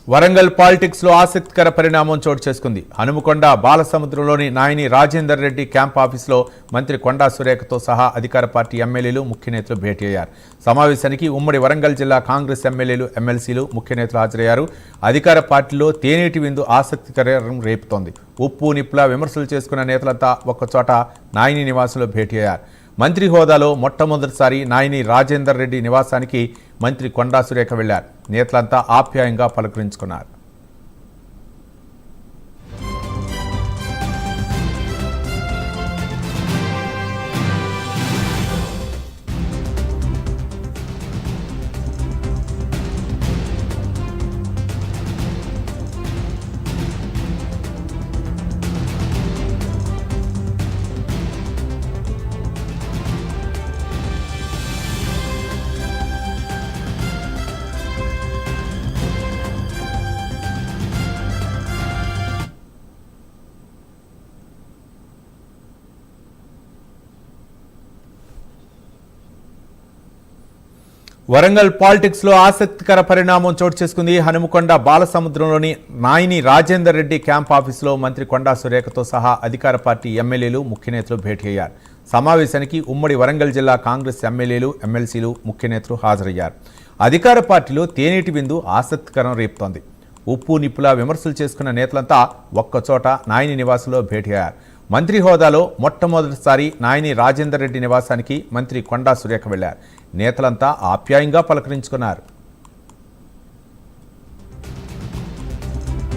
Warangal politics లో ఆసక్తికర పరిణామం చోటు చేసుకుంది. హనుమకొండ బాలసముద్రంలోని నాయని రాజేందర్ రెడ్డి క్యాంప్ ఆఫీసులో మంత్రి కొండా సురేఖతో సహా అధికార పార్టీ ఎమ్మెల్యేలు ముఖ్య నేతలు భేటీ అయ్యారు. సమావేశానికి ఉమ్మడి వరంగల్ జిల్లా కాంగ్రెస్ ఎమ్మెల్యేలు ఎమ్మెల్సీలు ముఖ్య నేతలు హాజరయ్యారు. అధికార పార్టీలో తేనీటి విందు ఆసక్తికరం రేపుతోంది. ఉప్పు నిప్పులా విమర్శలు చేసుకున్న నేతలంతా ఒక్కచోట నాయని నివాసంలో భేటీ అయ్యారు. మంత్రి హోదాలో మొట్టమొదటిసారి నాయని రాజేందర్ రెడ్డి నివాసానికి మంత్రి కొండా సురేఖ వెళ్లారు. నేతలంతా ఆప్యాయంగా పలకరించుకున్నారు. వరంగల్ పాలిటిక్స్ లో ఆసక్తికర పరిణామం చోటు చేసుకుంది. హనుమకొండ బాలసముద్రంలోని నాయని రాజేందర్ రెడ్డి క్యాంప్ ఆఫీసులో మంత్రి కొండా సురేఖతో సహా అధికార పార్టీ ఎమ్మెల్యేలు ముఖ్య నేతలు భేటీ అయ్యారు. సమావేశానికి ఉమ్మడి వరంగల్ జిల్లా కాంగ్రెస్ ఎమ్మెల్యేలు ఎమ్మెల్సీలు ముఖ్య నేతలు హాజరయ్యారు. అధికార పార్టీలో తేనీటి విందు ఆసక్తికరం రేపుతోంది. ఉప్పు నిప్పులా విమర్శలు చేసుకున్న నేతలంతా ఒక్కచోట నాయని నివాసంలో భేటీ అయ్యారు. మంత్రి హోదాలో మొట్టమొదటిసారి నాయని రాజేందర్ రెడ్డి నివాసానికి మంత్రి కొండా సురేఖ వెళ్లారు. నేతలంతా ఆప్యాయంగా పలకరించుకున్నారు.